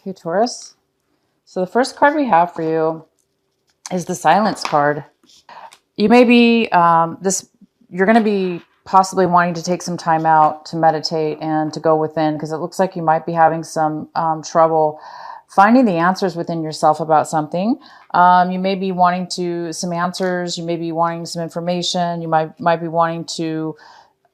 Okay, Taurus. So the first card we have for you is the Silence card. You may be you're going to be possibly wanting to take some time out to meditate and to go within, because it looks like you might be having some trouble finding the answers within yourself about something. You may be wanting some answers. You may be wanting some information. You might be wanting to.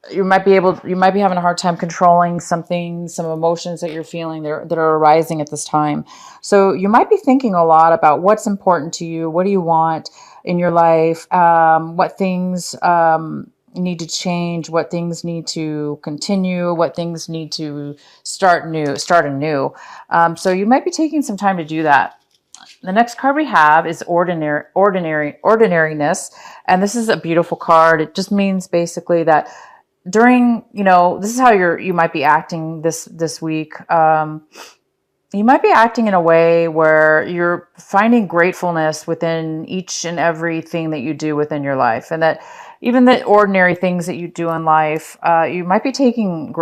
You might be having a hard time controlling something, some emotions that you're feeling that are arising at this time. So you might be thinking a lot about what's important to you. What do you want in your life? What things need to change? What things need to continue? What things need to start anew? So you might be taking some time to do that. The next card we have is ordinariness. And this is a beautiful card. It just means basically that during, this is how you might be acting this week. You might be acting in a way where you're finding gratefulness within each and everything that you do within your life, and that even the ordinary things that you do in life, you might be taking,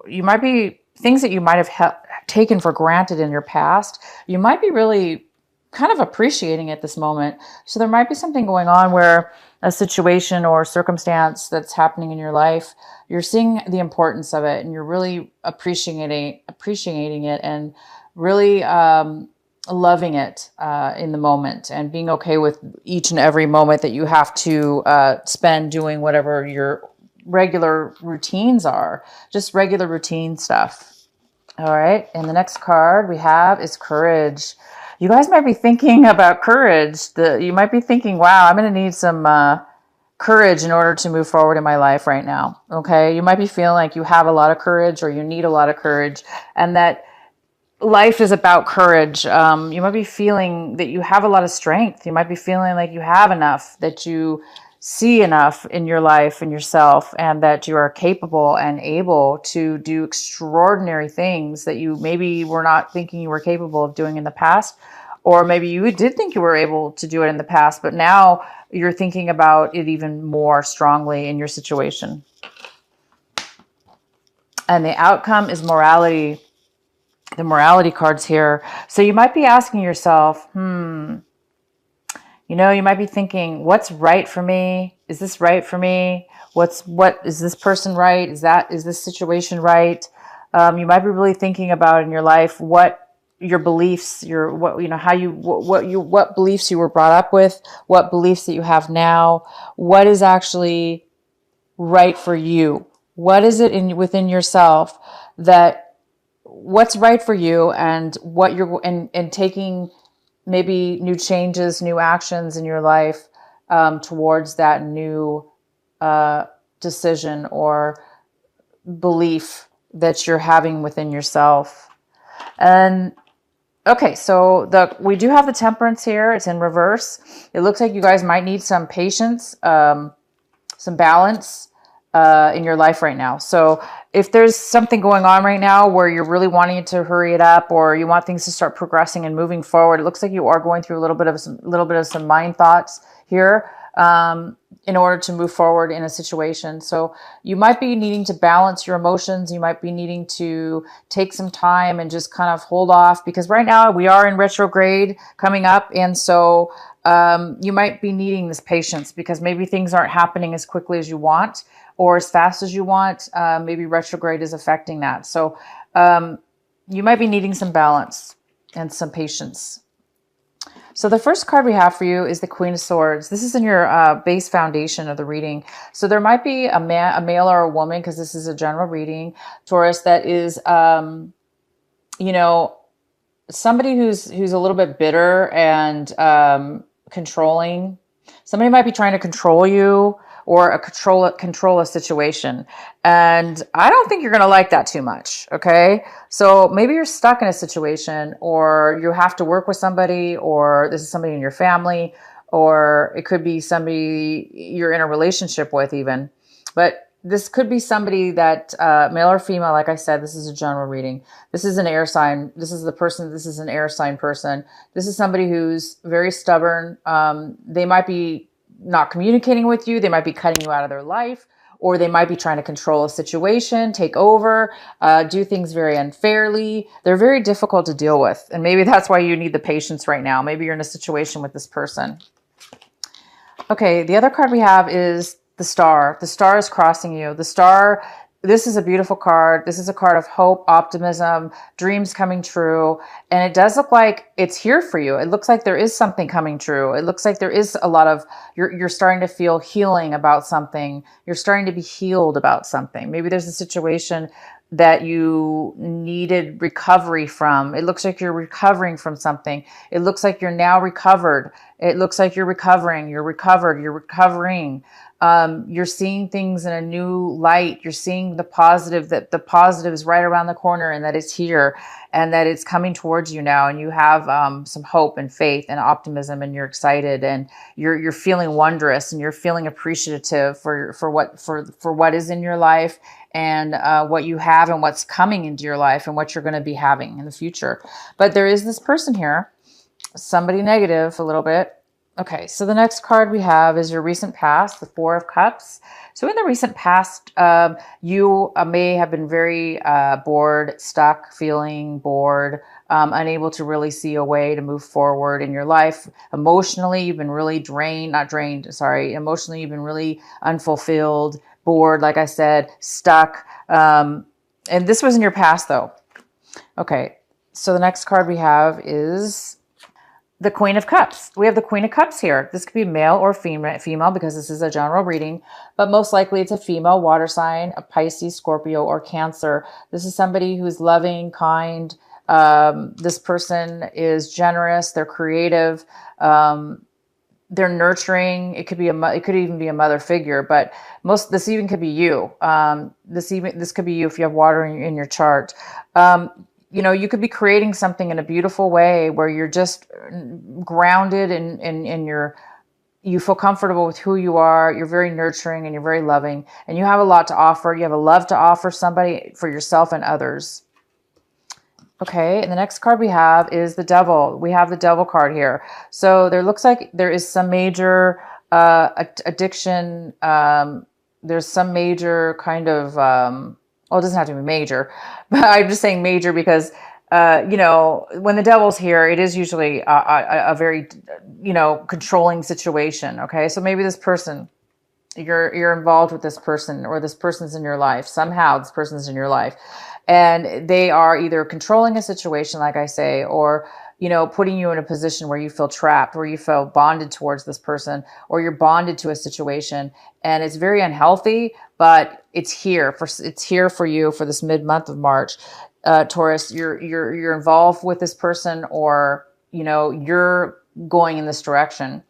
you might be things that you might have taken for granted in your past. You might be really kind of appreciating at this moment. So there might be something going on where a situation or circumstance that's happening in your life, you're seeing the importance of it and you're really appreciating it and really loving it in the moment, and being okay with each and every moment that you have to spend doing whatever your regular routines are, just regular routine stuff. All right. And the next card we have is courage. You guys might be thinking about courage. You might be thinking, wow, I'm going to need some courage in order to move forward in my life right now. Okay. You might be feeling like you have a lot of courage, or you need a lot of courage, and that life is about courage. You might be feeling that you have a lot of strength. You might be feeling like you have enough, that you see enough in your life and yourself, and that you are capable and able to do extraordinary things that you maybe were not thinking you were capable of doing in the past. Or maybe you did think you were able to do it in the past, but now you're thinking about it even more strongly in your situation. And the outcome is morality. The morality cards here. So you might be asking yourself, you might be thinking, what's right for me? Is this right for me? What is this person right? Is this situation right? You might be really thinking about in your life what your beliefs, what beliefs you were brought up with, what beliefs that you have now, what is actually right for you? What is it within yourself what's right for you, and what you're and taking maybe new changes, new actions in your life towards that new decision or belief that you're having within yourself. And okay, so we do have the Temperance here. It's in reverse. It looks like you guys might need some patience, some balance in your life right now. So if there's something going on right now where you're really wanting to hurry it up, or you want things to start progressing and moving forward, it looks like you are going through a little bit of some mind thoughts here in order to move forward in a situation. So you might be needing to balance your emotions. You might be needing to take some time and just kind of hold off, because right now we are in retrograde coming up. And so you might be needing this patience, because maybe things aren't happening as quickly as you want or as fast as you want. Maybe retrograde is affecting that. So you might be needing some balance and some patience. So the first card we have for you is the Queen of Swords. This is in your base foundation of the reading. So there might be a male or a woman, because this is a general reading, Taurus, that is, somebody who's a little bit bitter and controlling. Somebody might be trying to control you, or control a situation. And I don't think you're going to like that too much. Okay. So maybe you're stuck in a situation, or you have to work with somebody, or this is somebody in your family, or it could be somebody you're in a relationship with even. But this could be somebody that, male or female, like I said, this is a general reading. This is an air sign. This is an air sign person. This is somebody who's very stubborn. They might be not communicating with you. They might be cutting you out of their life, or they might be trying to control a situation, take over, do things very unfairly. They're very difficult to deal with. And maybe that's why you need the patience right now. Maybe you're in a situation with this person. Okay, the other card we have is the Star. The Star is crossing you. The Star, this is a beautiful card. This is a card of hope, optimism, dreams coming true. And it does look like it's here for you. It looks like there is something coming true. It looks like there is a lot of, you're starting to feel healing about something. You're starting to be healed about something. Maybe there's a situation that you needed recovery from. It looks like you're recovering from something. It looks like you're now recovered. It looks like you're recovering. You're recovered. You're recovering. You're seeing things in a new light. You're seeing the positive, that the positive is right around the corner and that it's here and that it's coming towards you now. And you have some hope and faith and optimism, and you're excited and you're feeling wondrous and you're feeling appreciative for what is in your life and what you have and what's coming into your life and what you're going to be having in the future. But there is this person here, somebody negative a little bit. Okay, so the next card we have is your recent past, the Four of Cups. So in the recent past, you may have been very bored, stuck, feeling bored, unable to really see a way to move forward in your life. Emotionally, you've been really emotionally, you've been really unfulfilled, bored, like I said, stuck. And this was in your past though. Okay, so the next card we have is the Queen of Cups. We have the Queen of Cups here. This could be male or female because this is a general reading, but most likely it's a female water sign, a Pisces, Scorpio, or Cancer. This is somebody who's loving, kind. This person is generous. They're creative. They're nurturing. It could even be a mother figure, but this even could be you. This could be you if you have water in your chart. You could be creating something in a beautiful way where you're just grounded and you feel comfortable with who you are. You're very nurturing and you're very loving and you have a lot to offer. You have a love to offer somebody, for yourself and others. Okay, and the next card we have is the Devil. We have the Devil card here. So there looks like there is some major addiction. There's some major kind of, well, it doesn't have to be major, but I'm just saying major because, when the devil's here, it is usually a very, controlling situation. Okay, so maybe this person, you're involved with this person, or this person's in your life. Somehow this person's in your life. And they are either controlling a situation, like I say, or, putting you in a position where you feel trapped, where you feel bonded towards this person, or you're bonded to a situation. And it's very unhealthy, but it's here for you for this mid-month of March. Taurus, you're involved with this person, or, you're going in this direction.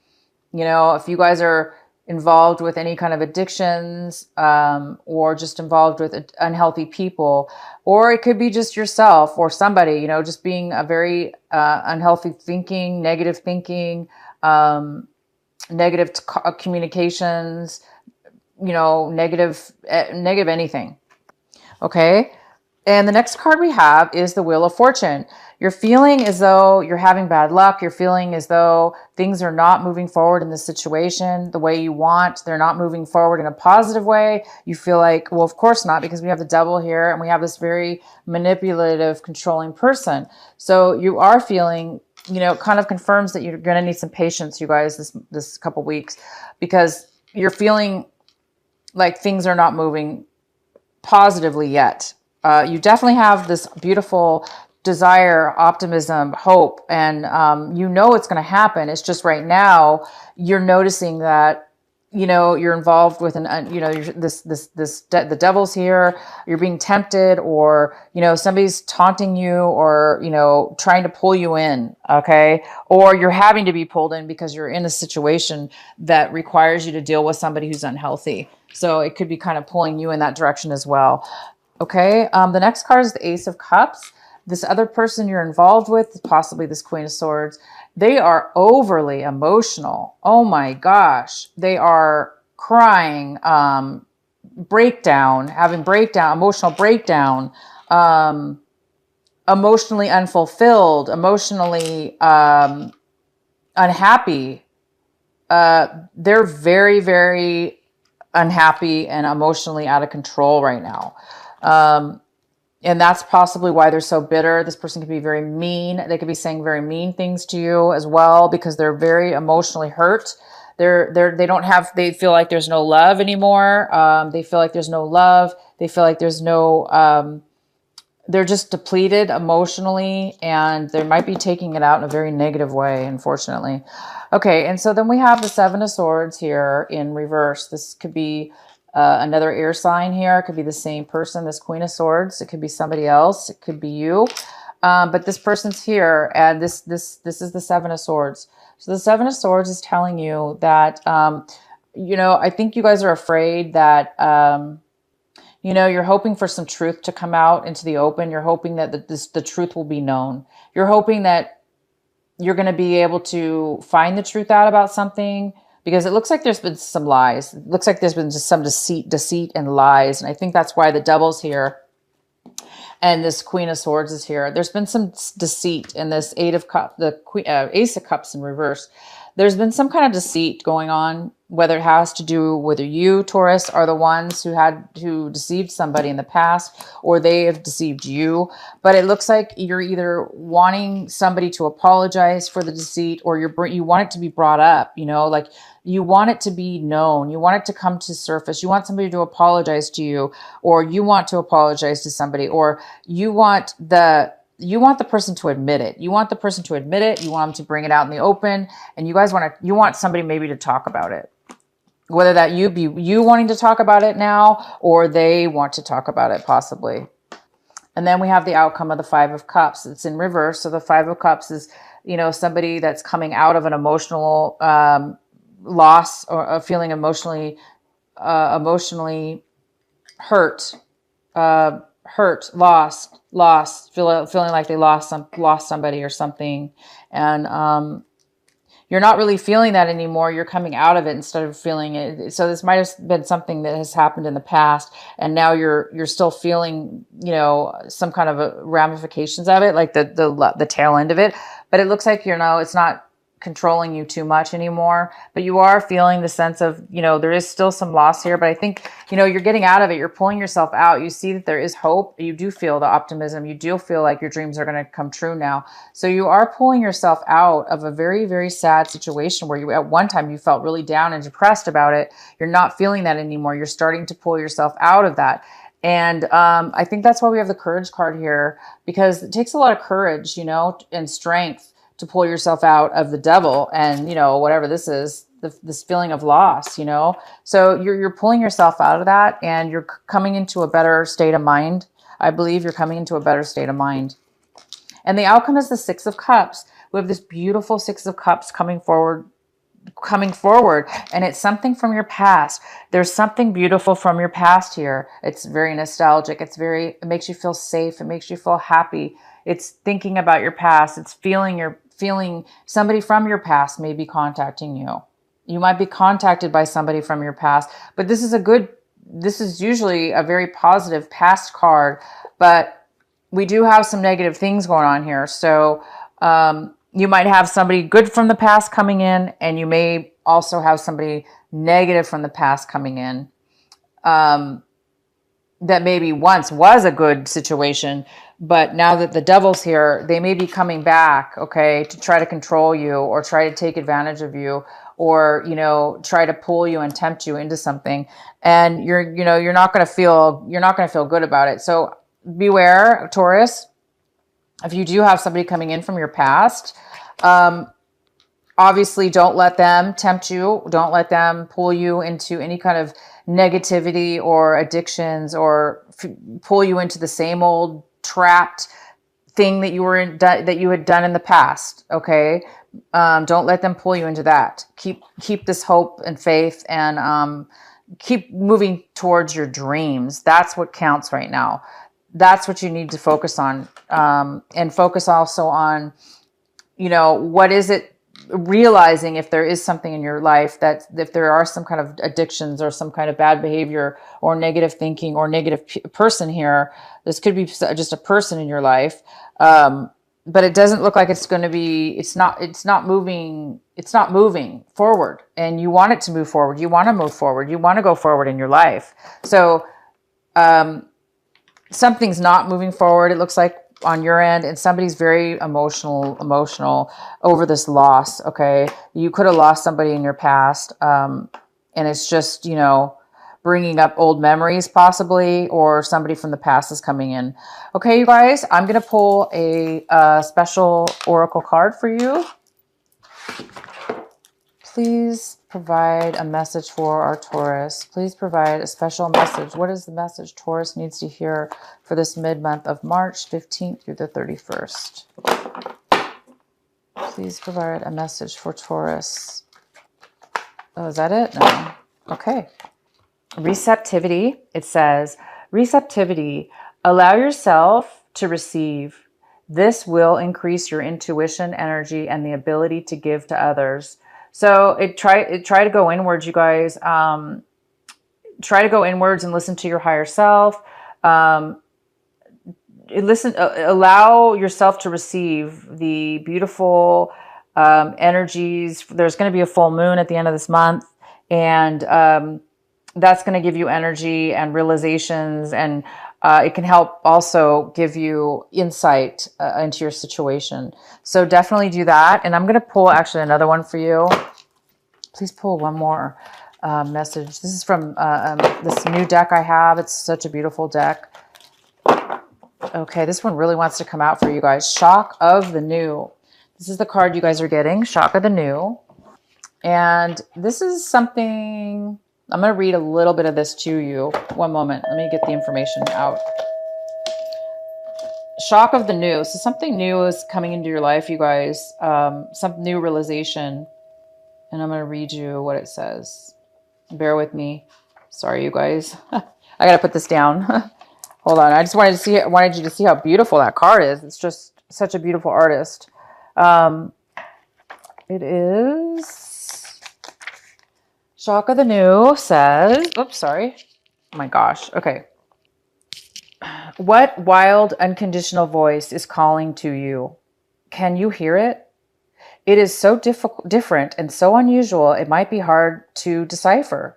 If you guys are involved with any kind of addictions, or just involved with unhealthy people, or it could be just yourself or somebody, just being a very unhealthy thinking, negative thinking, negative communications, negative anything. Okay. And the next card we have is the Wheel of Fortune. You're feeling as though you're having bad luck. You're feeling as though things are not moving forward in this situation the way you want. They're not moving forward in a positive way. You feel like, well, of course not, because we have the Devil here and we have this very manipulative, controlling person. So you are feeling, it kind of confirms that you're going to need some patience, you guys, this couple weeks, because you're feeling like things are not moving positively yet. You definitely have this beautiful desire, optimism, hope, and it's going to happen. It's just right now you're noticing that you're involved with the devil's here. You're being tempted, or somebody's taunting you, or trying to pull you in. Okay, or you're having to be pulled in because you're in a situation that requires you to deal with somebody who's unhealthy. So it could be kind of pulling you in that direction as well. Okay, the next card is the Ace of Cups. This other person you're involved with, possibly this Queen of Swords, they are overly emotional. Oh my gosh. They are crying, emotional breakdown, emotionally unfulfilled, emotionally unhappy. They're very, very unhappy and emotionally out of control right now. And that's possibly why they're so bitter. This person could be very mean. They could be saying very mean things to you as well, because they're very emotionally hurt. They feel like there's no love anymore. They feel like there's no love. They feel like there's no, they're just depleted emotionally, and they might be taking it out in a very negative way, unfortunately. Okay, and so then we have the Seven of Swords here in reverse. This could be another air sign here. It could be the same person, this Queen of Swords. It could be somebody else. It could be you. But this person's here, and this is the Seven of Swords. So the Seven of Swords is telling you that, I think you guys are afraid that, you're hoping for some truth to come out into the open. You're hoping that the truth will be known. You're hoping that you're going to be able to find the truth out about something, because it looks like there's been some lies. It looks like there's been just some deceit and lies. And I think that's why the Devil's here and this Queen of Swords is here. There's been some deceit in this Ace of Cups in reverse. There's been some kind of deceit going on, whether it has to do whether you, Taurus, are the ones who deceived somebody in the past, or they have deceived you. But it looks like you're either wanting somebody to apologize for the deceit, or you want it to be brought up, like you want it to be known. You want it to come to surface. You want somebody to apologize to you, or you want to apologize to somebody, or you want the person to admit it. You want the person to admit it. You want them to bring it out in the open, and you want somebody maybe to talk about it. Whether that you wanting to talk about it now, or they want to talk about it possibly. And then we have the outcome of the Five of Cups. It's in reverse. So the Five of Cups is, somebody that's coming out of an emotional loss, or feeling emotionally hurt, lost, feeling like they lost somebody or something. And you're not really feeling that anymore. You're coming out of it instead of feeling it. So this might have been something that has happened in the past, and now you're still feeling, some kind of ramifications of it, like the tail end of it. But it looks like, it's not controlling you too much anymore, but you are feeling the sense of, there is still some loss here, but I think, you're getting out of it. You're pulling yourself out. You see that there is hope. You do feel the optimism. You do feel like your dreams are going to come true now. So you are pulling yourself out of a very, very sad situation where at one time you felt really down and depressed about it. You're not feeling that anymore. You're starting to pull yourself out of that. And I think that's why we have the Courage card here, because it takes a lot of courage, and strength to pull yourself out of the Devil and, whatever this is, this feeling of loss, So you're pulling yourself out of that, and you're coming into a better state of mind. I believe you're coming into a better state of mind. And the outcome is the Six of Cups. We have this beautiful Six of Cups coming forward, and it's something from your past. There's something beautiful from your past here. It's very nostalgic. It makes you feel safe. It makes you feel happy. It's thinking about your past. It's feeling somebody from your past may be contacting you. You might be contacted by somebody from your past, but this is usually a very positive past card, but we do have some negative things going on here. So, you might have somebody good from the past coming in, and you may also have somebody negative from the past coming in, that maybe once was a good situation, but now that the Devil's here, they may be coming back, okay, to try to control you, or try to take advantage of you, or, try to pull you and tempt you into something. And you're not going to feel good about it. So beware, Taurus. If you do have somebody coming in from your past, obviously don't let them tempt you. Don't let them pull you into any kind of negativity or addictions, or pull you into the same old trapped thing that you were in, that you had done in the past. Okay. Don't let them pull you into that. Keep this hope and faith, and keep moving towards your dreams. That's what counts right now. That's what you need to focus on, and focus also on, what is it, realizing if there is something in your life, that if there are some kind of addictions or some kind of bad behavior or negative thinking or negative person here, this could be just a person in your life, but it doesn't look like it's going to be, it's not moving forward, and you want it to move forward. You want to move forward. You want to go forward in your life. So, something's not moving forward. It looks like on your end, and somebody's very emotional over this loss. Okay. You could have lost somebody in your past. And it's just, bringing up old memories possibly, or somebody from the past is coming in. Okay, you guys, I'm going to pull a special oracle card for you. Please provide a message for our Taurus. Please provide a special message. What is the message Taurus needs to hear for this mid-month of March 15th through the 31st? Please provide a message for Taurus. Oh, is that it? No. Okay. Receptivity. It says, receptivity. Allow yourself to receive. This will increase your intuition, energy, and the ability to give to others. So try to go inwards, you guys. Try to go inwards and listen to your higher self. Allow yourself to receive the beautiful energies. There's going to be a full moon at the end of this month, and that's going to give you energy and realizations, and it can help also give you insight into your situation. So definitely do that. And I'm going to pull actually another one for you. Please pull one more message. This is from this new deck I have. It's such a beautiful deck. Okay, this one really wants to come out for you guys. Shock of the New. This is the card you guys are getting, Shock of the New. And this is something, I'm going to read a little bit of this to you. One moment. Let me get the information out. Shock of the New. So something new is coming into your life, you guys. Some new realization. And I'm going to read you what it says. Bear with me. Sorry, you guys. I got to put this down. Hold on. I just wanted you to see how beautiful that card is. It's just such a beautiful artist. It is Shock of the New says, oops, sorry. Oh my gosh. Okay. What wild, unconditional voice is calling to you? Can you hear it? It is so different and so unusual, it might be hard to decipher.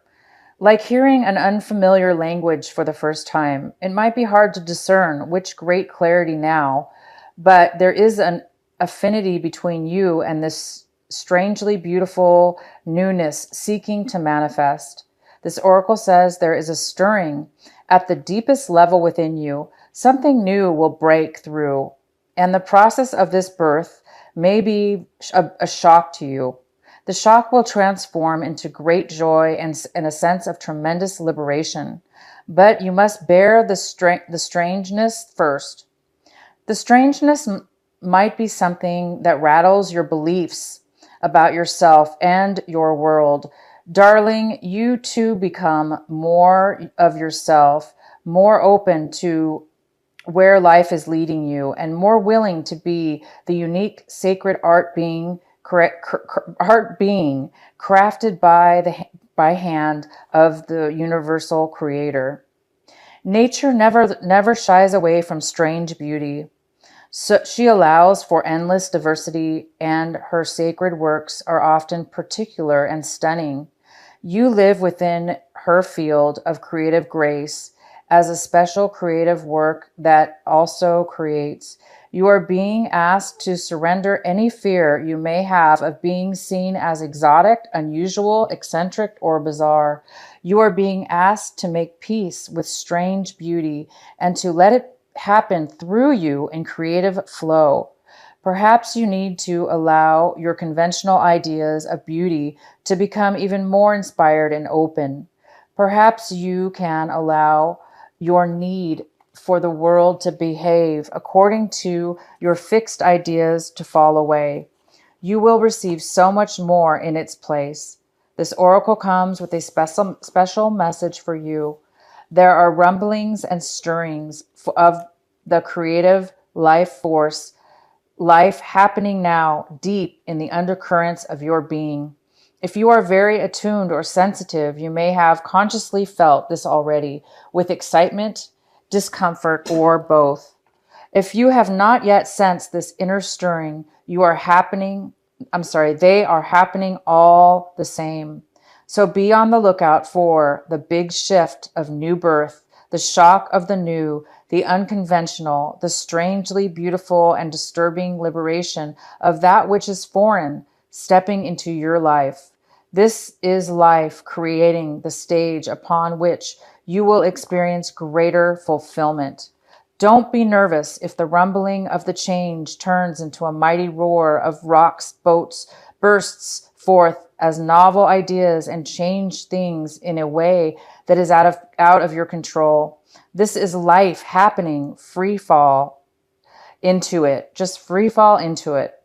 Like hearing an unfamiliar language for the first time, it might be hard to discern which great clarity now, but there is an affinity between you and this strangely beautiful newness seeking to manifest. This oracle says there is a stirring at the deepest level within you. Something new will break through, and the process of this birth may be a shock to you. The shock will transform into great joy and a sense of tremendous liberation. But you must bear the strangeness first. The strangeness might be something that rattles your beliefs about yourself and your world. Darling, you too become more of yourself, more open to where life is leading you, and more willing to be the unique sacred art being crafted by hand of the universal creator. Nature never shies away from strange beauty. So she allows for endless diversity, and her sacred works are often particular and stunning. You live within her field of creative grace as a special creative work that also creates. You are being asked to surrender any fear you may have of being seen as exotic, unusual, eccentric, or bizarre. You are being asked to make peace with strange beauty and to let it happen through you in creative flow. Perhaps you need to allow your conventional ideas of beauty to become even more inspired and open. Perhaps you can allow your need for the world to behave according to your fixed ideas to fall away. You will receive so much more in its place. This oracle comes with a special message for you. There are rumblings and stirrings of the creative life force, life happening now deep in the undercurrents of your being. If you are very attuned or sensitive, you may have consciously felt this already with excitement, discomfort, or both. If you have not yet sensed this inner stirring, they are happening all the same. So be on the lookout for the big shift of new birth, the shock of the new, the unconventional, the strangely beautiful and disturbing liberation of that which is foreign, stepping into your life. This is life creating the stage upon which you will experience greater fulfillment. Don't be nervous if the rumbling of the change turns into a mighty roar of rocks, boats, bursts forth as novel ideas and change things in a way that is out of your control. This is life happening. Free fall into it. Just free fall into it.